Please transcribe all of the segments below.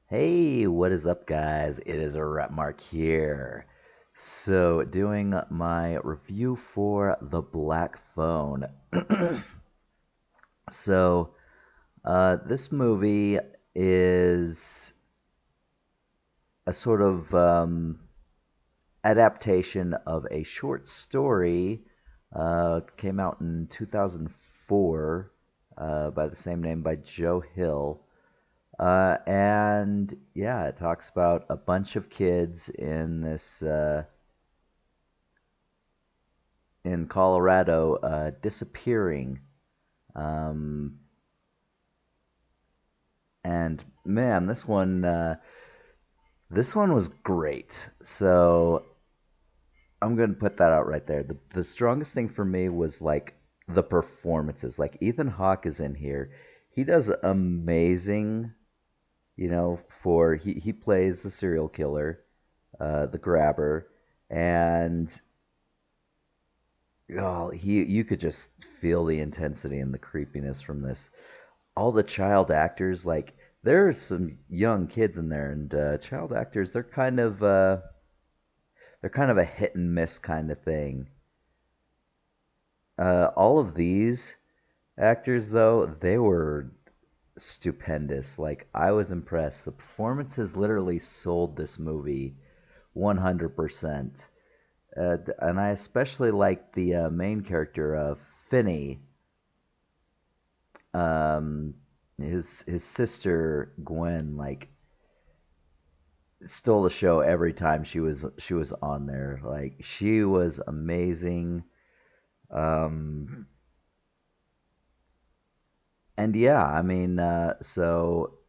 Hey, what is up, guys? It is a Rapmark here. So, doing my review for The Black Phone. so, this movie is a sort of adaptation of a short story. Came out in 2004 by the same name by Joe Hill. And yeah, it talks about a bunch of kids in this in Colorado disappearing. Um, and man, this one was great. So I'm gonna put that out right there. The strongest thing for me was like the performances. Like Ethan Hawke is in here. He does amazing. For he plays the serial killer, the grabber, and oh, you could just feel the intensity and the creepiness from this. All the child actors, like there are some young kids in there, and child actors, they're kind of a hit and miss kind of thing. All of these actors, though, they were stupendous. Like I was impressed. The performances literally sold this movie 100%. And I especially liked the main character of Finney. Um, his sister Gwen like stole the show every time she was on there. Like she was amazing. Um, and yeah, I mean, so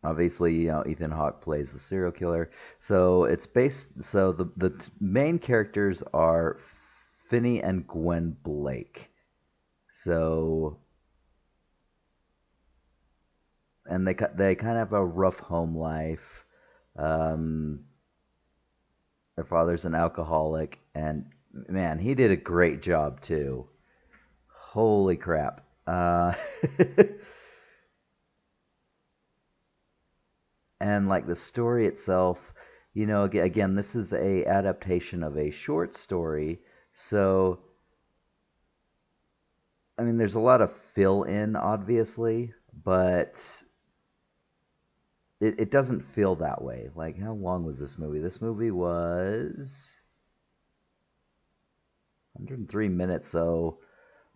obviously, Ethan Hawke plays the serial killer. So it's based. So the main characters are Finney and Gwen Blake. So and they kind of have a rough home life. Um, their father's an alcoholic, and man, he did a great job too. Holy crap! And like the story itself, again, this is a adaptation of a short story, so I mean, there's a lot of fill in, obviously, but it doesn't feel that way. Like, how long was this movie? This movie was 103 minutes, so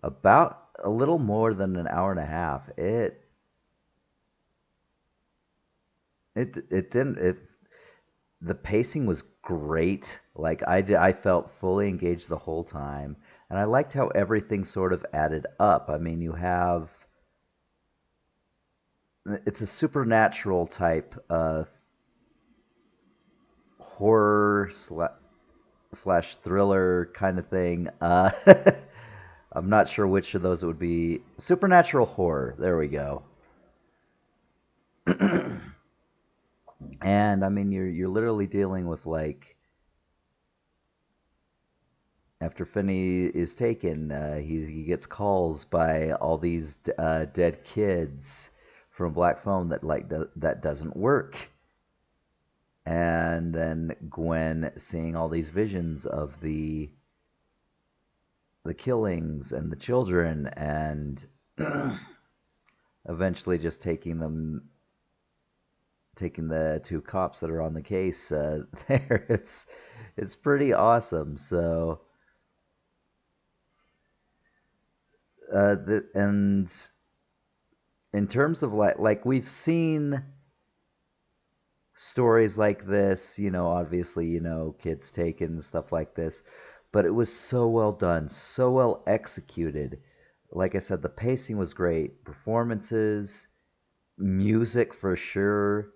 about a little more than an hour and a half. It didn't it the pacing was great. Like I felt fully engaged the whole time, and I liked how everything sort of added up. I mean, you have it's a supernatural type horror slash thriller kind of thing. I'm not sure which of those it would be. Supernatural horror. There we go. And I mean, you're literally dealing with like after Finney is taken, he gets calls by all these dead kids from Black Phone that that doesn't work, and then Gwen seeing all these visions of the killings and the children, and eventually just taking the two cops that are on the case there. It's pretty awesome. So and in terms of like we've seen stories like this, obviously, kids taken and stuff like this, but it was so well done, so well executed. Like I said, the pacing was great, performances, music for sure,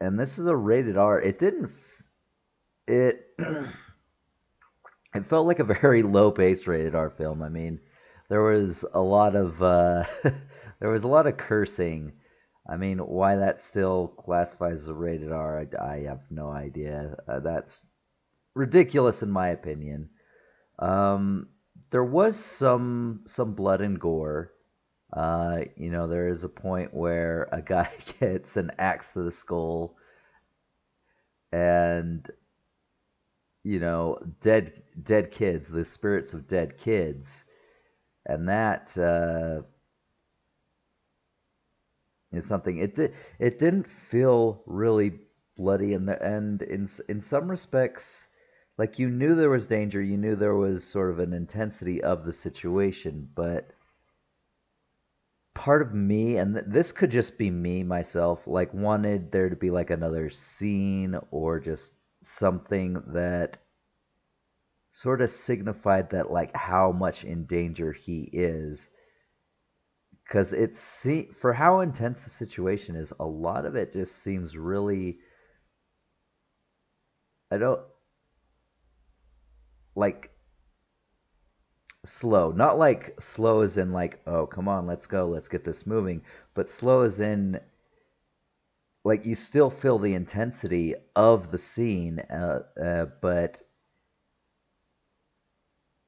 and this is a rated R. It didn't it it felt like a very low pace rated R film. I mean, there was a lot of there was a lot of cursing. I mean, why that still classifies as a rated R, I have no idea. That's ridiculous in my opinion. Um, there was some blood and gore. There is a point where a guy gets an axe to the skull, and dead kids, the spirits of dead kids, and that is something. It didn't feel really bloody, and in some respects, like you knew there was danger, you knew there was sort of an intensity of the situation, but part of me, and this could just be me myself, like wanted there to be like another scene or just something that sort of signified that like how much in danger he is, because for how intense the situation is, a lot of it just seems really, I don't like, slow, not like slow as in like, oh come on, let's go, let's get this moving, but slow as in like you still feel the intensity of the scene, but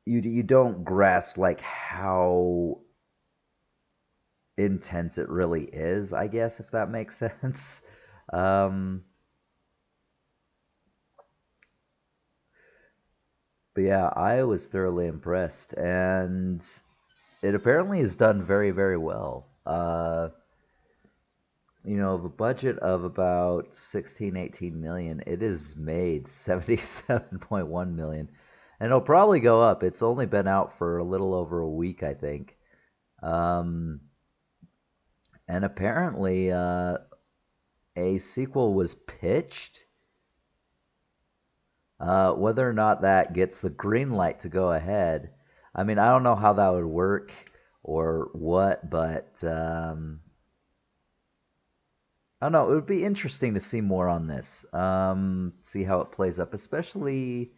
you don't grasp like how intense it really is, I guess, if that makes sense. Um, but yeah, I was thoroughly impressed, and it apparently is done very, very well. Of a budget of about 16, 18 million, it is made 77.1 million. And it'll probably go up. It's only been out for a little over a week, I think. Um, and apparently, a sequel was pitched. Whether or not that gets the green light to go ahead, I mean, I don't know how that would work or what, but I don't know. It would be interesting to see more on this. See how it plays up, especially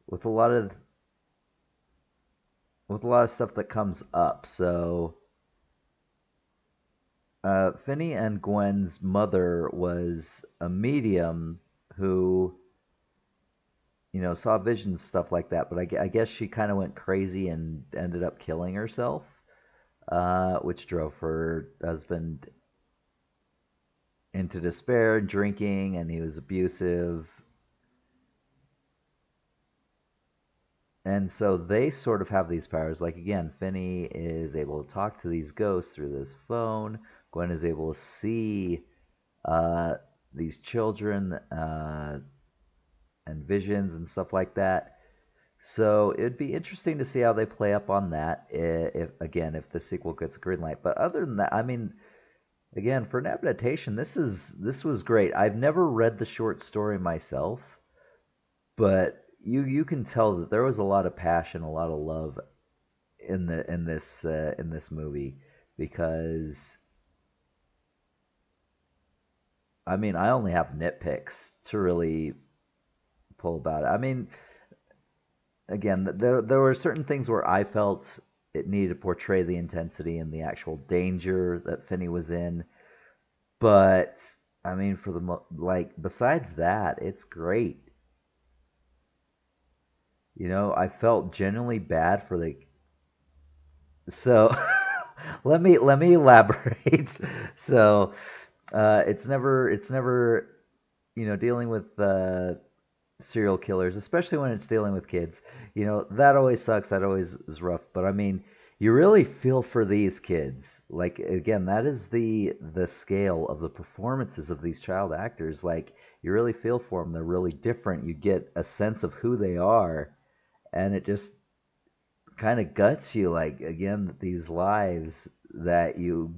with a lot of stuff that comes up. So, Finney and Gwen's mother was a medium who, saw visions, stuff like that. But I guess she kind of went crazy and ended up killing herself, which drove her husband into despair and drinking, and he was abusive. And so they sort of have these powers. Like, again, Finney is able to talk to these ghosts through this phone. Gwen is able to see uh, these children and visions and stuff like that. So it'd be interesting to see how they play up on that. If the sequel gets a green light. But other than that, I mean, again, for an adaptation, this was great. I've never read the short story myself, but you can tell that there was a lot of passion, a lot of love in this movie, because I mean, I only have nitpicks to really pull about it. I mean, again, there were certain things where I felt it needed to portray the intensity and the actual danger that Finney was in, but I mean, like besides that, it's great. I felt genuinely bad for the so let me elaborate. So it's never dealing with serial killers, especially when it's dealing with kids. That always sucks. That always is rough. But I mean, you really feel for these kids. Like, again, that is the scale of the performances of these child actors. Like, you really feel for them. They're really different. You get a sense of who they are, and it just kind of guts you. Like, again, these lives that you,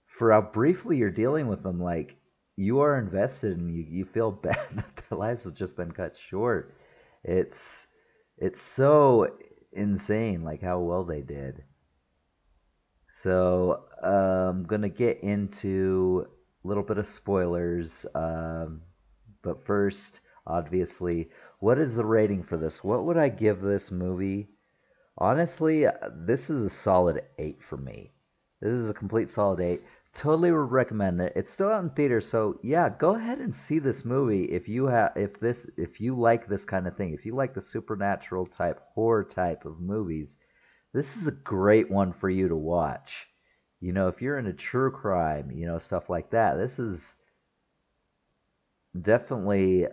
for how briefly you're dealing with them, like you are invested, and you feel bad that their lives have just been cut short. It's it's so insane, like how well they did. So I'm gonna get into a little bit of spoilers, but first, obviously, what is the rating for this? What would I give this movie? Honestly, this is a solid 8 for me. This is a complete solid 8. Totally would recommend it. It's still out in theaters, so yeah, go ahead and see this movie if you like this kind of thing. If you like the supernatural type, horror type of movies, this is a great one for you to watch. If you're into true crime, stuff like that, this is definitely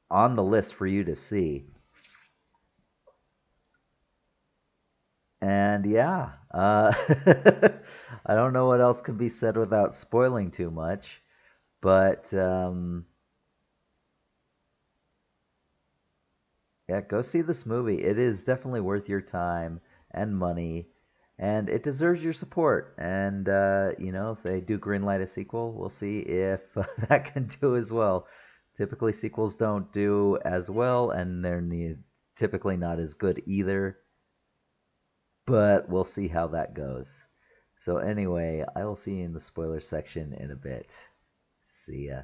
on the list for you to see. And yeah, I don't know what else could be said without spoiling too much, but yeah, go see this movie. It is definitely worth your time and money, and it deserves your support. And if they do greenlight a sequel, we'll see if that can do as well. Typically, sequels don't do as well, and typically not as good either. But we'll see how that goes. So anyway, I will see you in the spoiler section in a bit. See ya.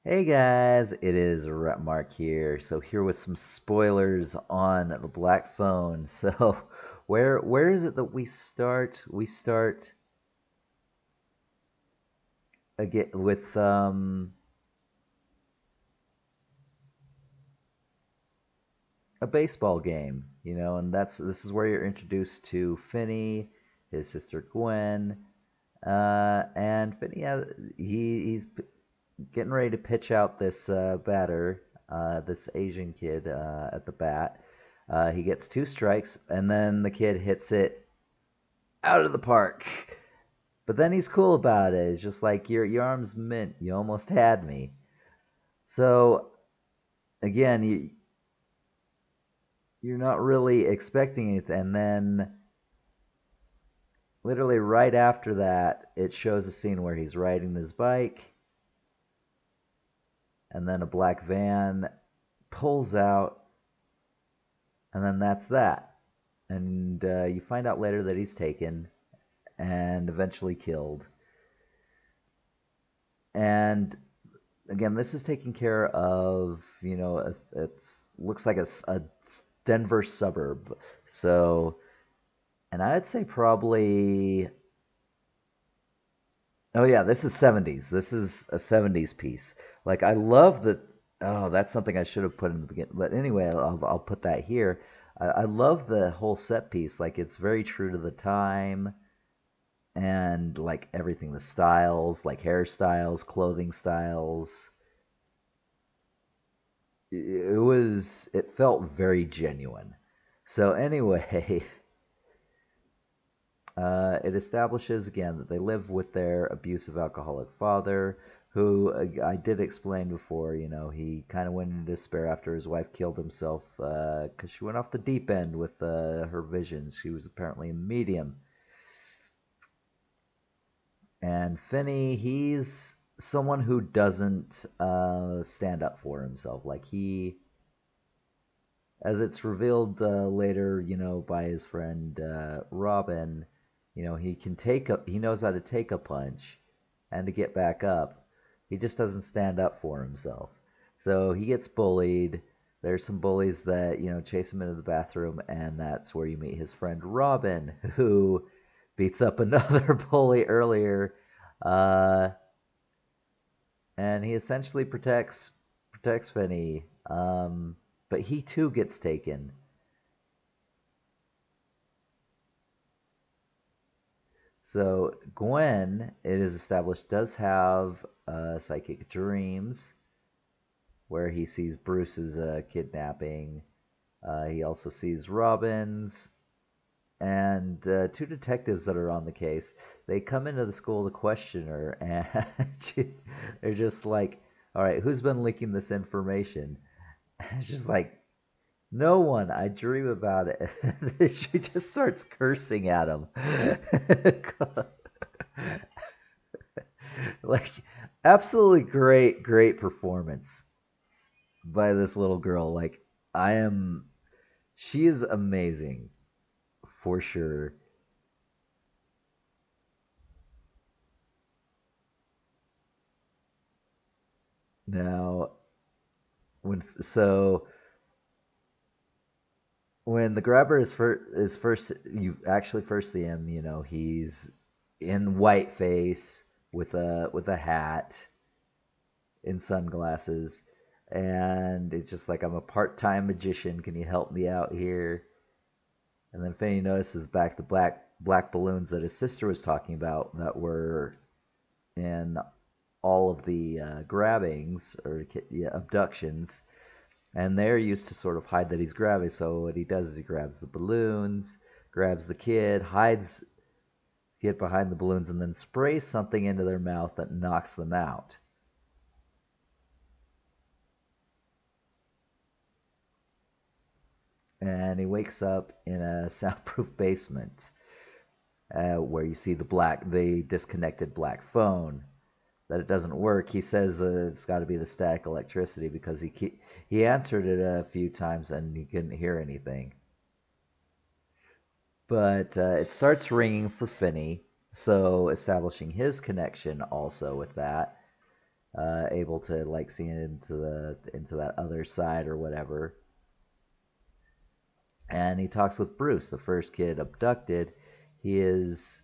Hey guys, it is Rapmark here. So here with some spoilers on the Black Phone. So where is it that we start? We start again with a baseball game, and this is where you're introduced to Finney, his sister Gwen, and Finney he's getting ready to pitch out this batter, this Asian kid at the bat. He gets two strikes, and then the kid hits it out of the park. But then he's cool about it. He's just like, your arm's mint. You almost had me. So again, you're not really expecting it, and then literally right after that, it shows a scene where he's riding his bike, and then a black van pulls out, and then that's that. And you find out later that he's taken and eventually killed. And again, this is taken care of. It looks like a Denver suburb. So, and I'd say probably. Oh yeah, this is 70s. This is a 70s piece. Like I love that. Oh, that's something I should have put in the beginning. But anyway, I'll put that here. I love the whole set piece. Like it's very true to the time, and like everything, the styles, like hairstyles, clothing styles. It felt very genuine. So anyway, it establishes again that they live with their abusive alcoholic father, who I did explain before. He kind of went into despair after his wife killed himself because she went off the deep end with her visions. She was apparently a medium. And Finney, he's someone who doesn't stand up for himself. Like as it's revealed later, by his friend Robin, he knows how to take a punch and to get back up. He just doesn't stand up for himself. So he gets bullied. There's some bullies that, chase him into the bathroom, and that's where you meet his friend Robin, who beats up another bully earlier. Uh, and he essentially protects Finney. But he too gets taken. So Gwen, it is established, does have psychic dreams where he sees Bruce's kidnapping. He also sees Robin's, and two detectives that are on the case. They come into the school to question her, and they're just like, "All right, who's been leaking this information?" And she's like, "No one. I dream about it." She just starts cursing at him. Like, absolutely great, great performance by this little girl. Like, she is amazing for sure. Now, when so when the grabber is first, you actually first see him. He's in white face with a hat, in sunglasses. And it's just like, I'm a part-time magician. Can you help me out here? And then Finney notices back the black balloons that his sister was talking about that were in all of the grabbings or yeah, abductions, and they're used to sort of hide that he's grabbing. So what he does is he grabs the balloons, grabs the kid, hides the kid behind the balloons, and then sprays something into their mouth that knocks them out. And he wakes up in a soundproof basement where you see the disconnected black phone. That it doesn't work. He says it's got to be the static electricity because he answered it a few times and he couldn't hear anything. But it starts ringing for Finney, so establishing his connection also with that, able to like see into that other side or whatever. And he talks with Bruce, the first kid abducted. He has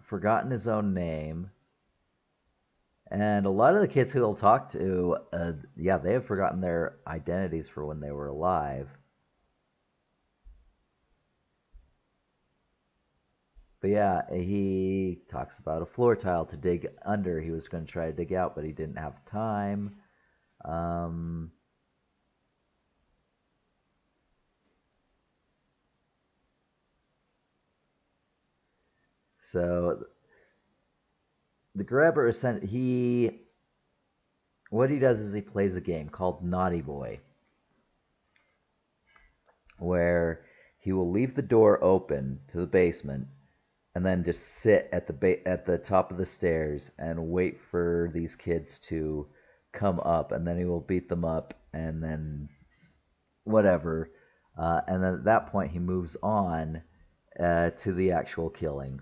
forgotten his own name. And a lot of the kids who he'll talk to, yeah, they have forgotten their identities for when they were alive. But yeah, he talks about a floor tile to dig under. He was going to try to dig out, but he didn't have time. Um, so the grabber what he does is he plays a game called Naughty Boy, where he will leave the door open to the basement and then just sit at the top of the stairs and wait for these kids to come up, and then he will beat them up, and then whatever, and then at that point he moves on to the actual killing.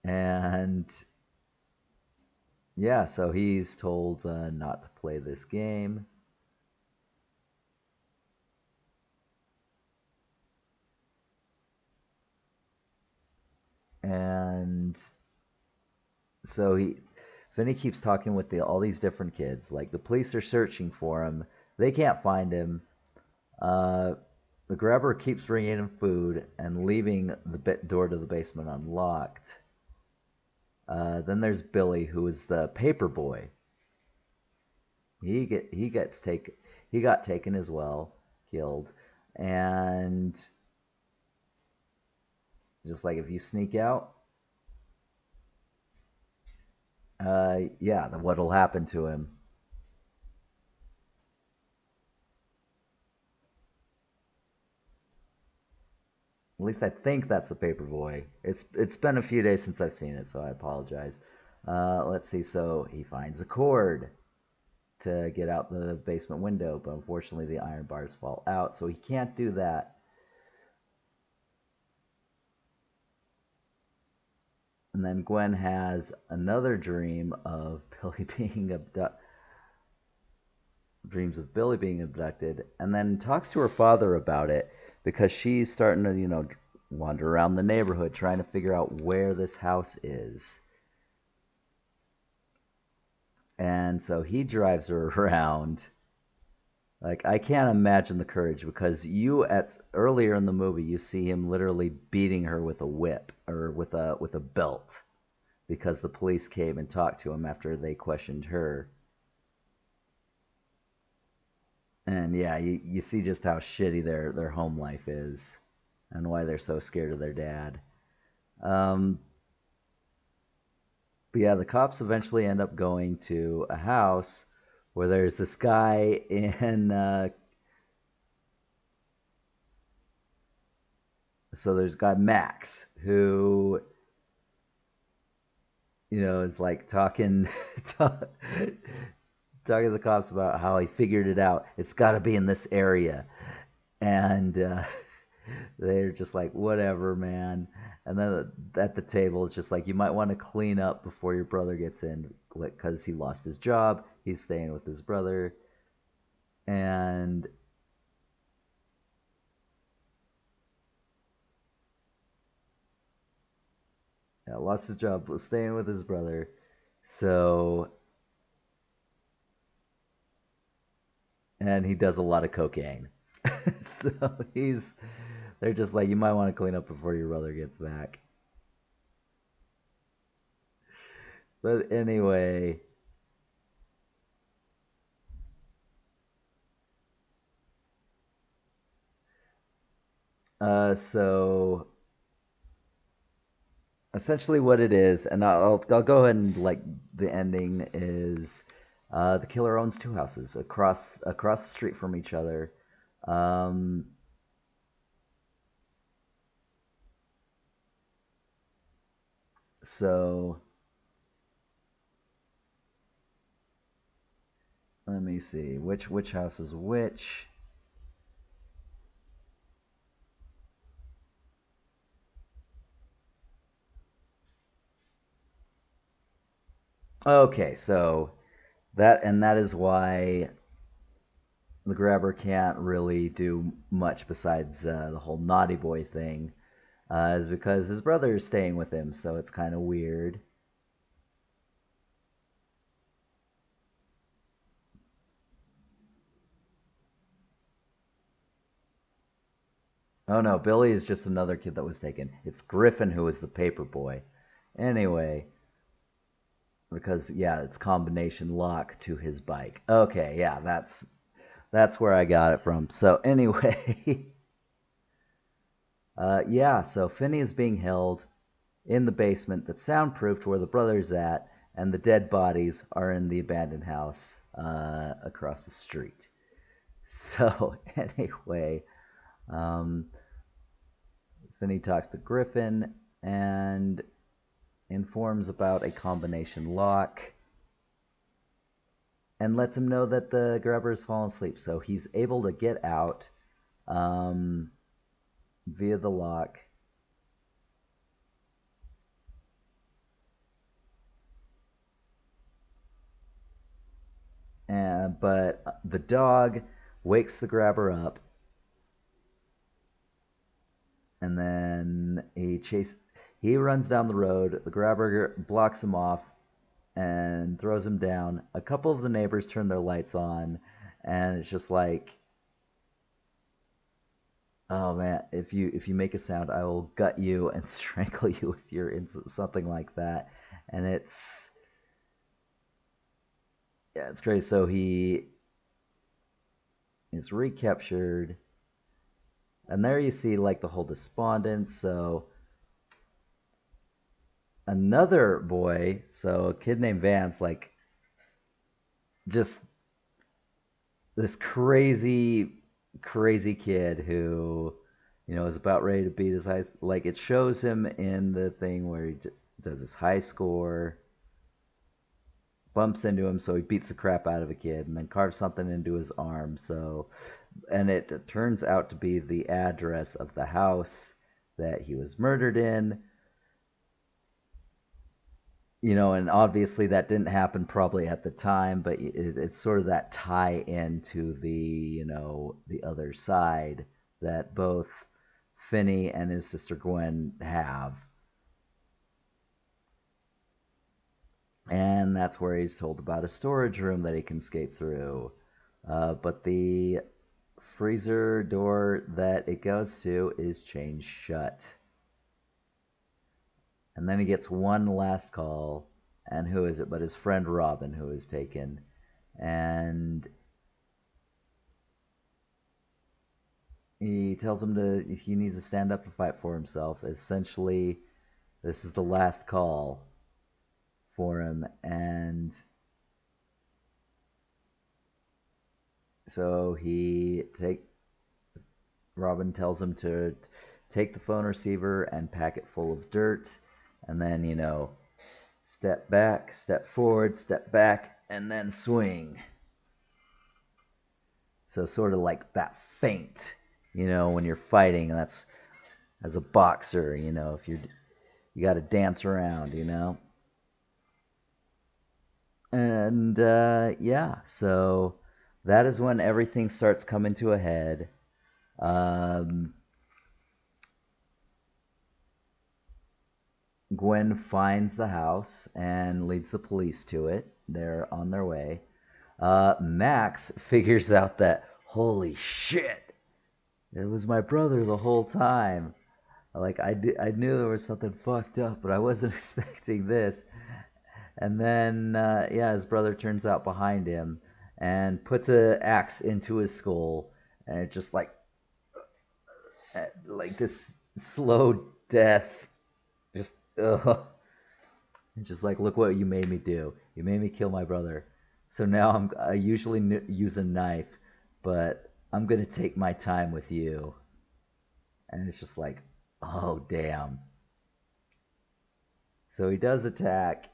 And yeah, so he's told not to play this game. And so Finney keeps talking with all these different kids. Like the police are searching for him, they can't find him. Uh, the grabber keeps bringing him food and leaving the door to the basement unlocked. Then there's Billy, who is the paper boy. He got taken as well, killed, and just like if you sneak out, yeah, then what'll happen to him? At least I think that's the paper boy. It's been a few days since I've seen it, so I apologize. Let's see. So he finds a cord to get out the basement window, but unfortunately the iron bars fall out, so he can't do that. And then Gwen has another dream of Billy being abducted. Dreams of Billy being abducted, and then talks to her father about it because she's starting to, wander around the neighborhood trying to figure out where this house is. And so he drives her around. Like, I can't imagine the courage because earlier in the movie you see him literally beating her with a whip or with a belt because the police came and talked to him after they questioned her. And yeah, you see just how shitty their home life is and why they're so scared of their dad. Um, but yeah, the cops eventually end up going to a house where there's this guy in. So there's guy Max who, is like talk, talking to the cops about how he figured it out. It's got to be in this area, and they're just like, whatever, man. And then at the table, it's just like, you might want to clean up before your brother gets in, because he lost his job. He's staying with his brother, and yeah, lost his job, staying with his brother, So, and he does a lot of cocaine. So they're just like, you might want to clean up before your brother gets back. But anyway, so essentially what it is, and I'll go ahead and like the ending is, the killer owns two houses across the street from each other. Um, so let me see which house is which. Okay, so that is why the grabber can't really do much besides the whole naughty boy thing, is because his brother is staying with him, so it's kind of weird. Oh no, Billy is just another kid that was taken. It's Griffin who is the paper boy. Anyway, because yeah, it's combination lock to his bike. Okay, yeah, that's where I got it from. So anyway, yeah, so Finney is being held in the basement that's soundproofed where the brother's at, and the dead bodies are in the abandoned house across the street. So anyway, um, Finney talks to Griffin and informs about a combination lock and lets him know that the grabber has fallen asleep. So he's able to get out um, via the lock. But the dog wakes the grabber up, and then he runs down the road. The grabber blocks him off and throws him down. A couple of the neighbors turn their lights on, and it's just like, oh man, if you make a sound, I will gut you and strangle you with your something like that. And it's, yeah, it's crazy. So he is recaptured, and there you see like the whole despondence. So another boy, so a kid named Vance, like just this crazy kid who, is about ready to beat his high. Like it shows him in the thing where he does his high score, bumps into him, so he beats the crap out of a kid, and then carves something into his arm. So, and it turns out to be the address of the house that he was murdered in. And obviously that didn't happen probably at the time, but it's sort of that tie into the other side that both Finney and his sister Gwen have. And that's where he's told about a storage room that he can escape through. But the freezer door that it goes to is chained shut. And then he gets one last call, and who is it but his friend Robin, who is taken. And he tells him he needs to stand up and fight for himself. Essentially, this is the last call for him. And so Robin tells him to take the phone receiver and pack it full of dirt, and then, step back, step forward, step back, and then swing. So sort of like that feint, when you're fighting. That's as a boxer, if you got to dance around, And yeah, so that is when everything starts coming to a head. Um, Gwen finds the house and leads the police to it. They're on their way. Max figures out that, holy shit, it was my brother the whole time. Like, I knew there was something fucked up, but I wasn't expecting this. And then, yeah, his brother turns out behind him and puts a axe into his skull, and it just like this slow death. Just, ugh. It's just like, look what you made me do. You made me kill my brother. So now I usually use a knife, but I'm gonna take my time with you. And it's just like, oh damn. So he does attack,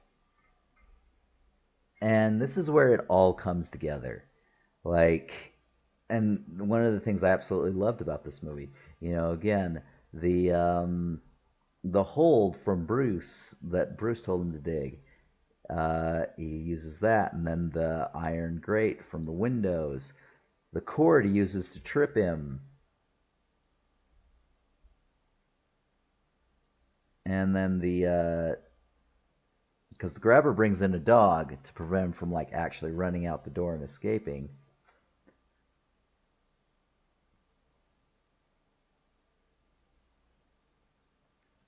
and this is where it all comes together. Like, and one of the things I absolutely loved about this movie, again, the hold from Bruce that Bruce told him to dig. He uses that, and then the iron grate from the windows. The cord he uses to trip him. And then because the grabber brings in a dog to prevent him from like actually running out the door and escaping.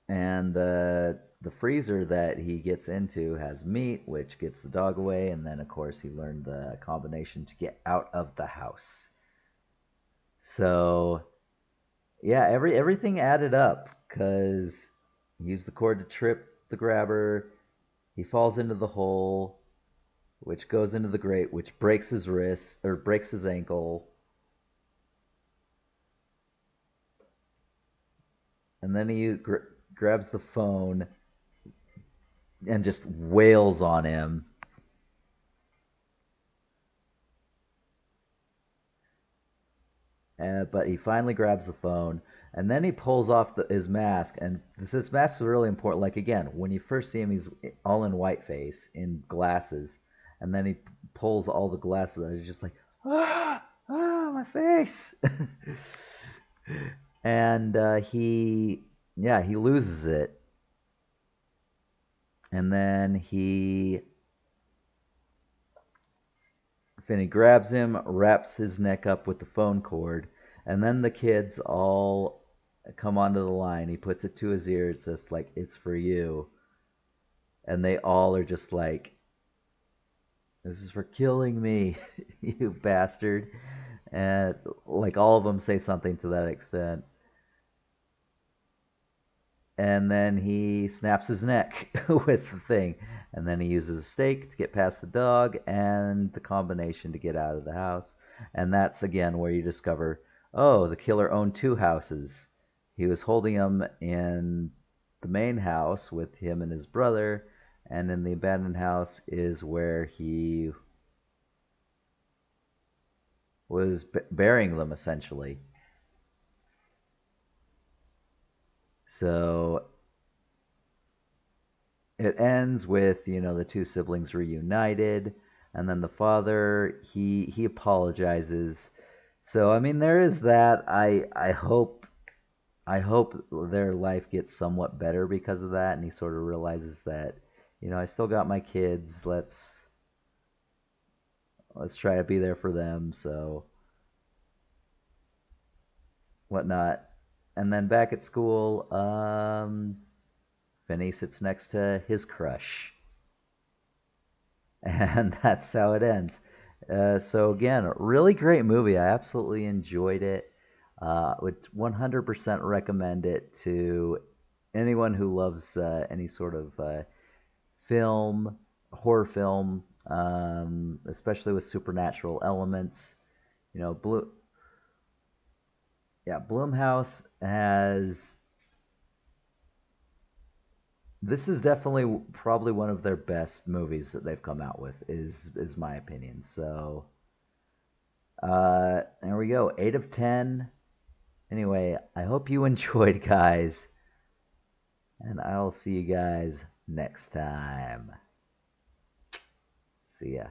And the freezer that he gets into has meat, which gets the dog away. And then, of course, he learned the combination to get out of the house. So, yeah, everything added up because he used the cord to trip the grabber. He falls into the hole, which goes into the grate, which breaks his wrist or breaks his ankle. And then he grabs the phone and just wails on him. But he finally grabs the phone, and then he pulls off his mask. And this mask is really important. Like, again, when you first see him, he's all in white face, in glasses. And then he pulls all the glasses out. He's just like, my face. And he loses it. And then Finney grabs him, wraps his neck up with the phone cord, and then the kids all come onto the line. He puts it to his ear. It says, like, it's for you. And they all are just like, this is for killing me, you bastard. And, like, all of them say something to that extent. And then he snaps his neck with the thing. And then he uses a stake to get past the dog and the combination to get out of the house. And that's, again, where you discover, oh, the killer owned two houses. He was holding them in the main house with him and his brother, and in the abandoned house is where he was burying them, essentially. So it ends with, the two siblings reunited, and then the father, he apologizes. So I mean, there is that. I hope their life gets somewhat better because of that, and he sort of realizes that, I still got my kids. Let's try to be there for them. So whatnot. And then back at school, Finney sits next to his crush. And that's how it ends. So again, really great movie. I absolutely enjoyed it. Would 100% recommend it to anyone who loves any sort of film, horror film, especially with supernatural elements. Blumhouse has. This is definitely probably one of their best movies that they've come out with, is my opinion. So, there we go, 8 of 10. Anyway, I hope you enjoyed, guys, and I'll see you guys next time. See ya.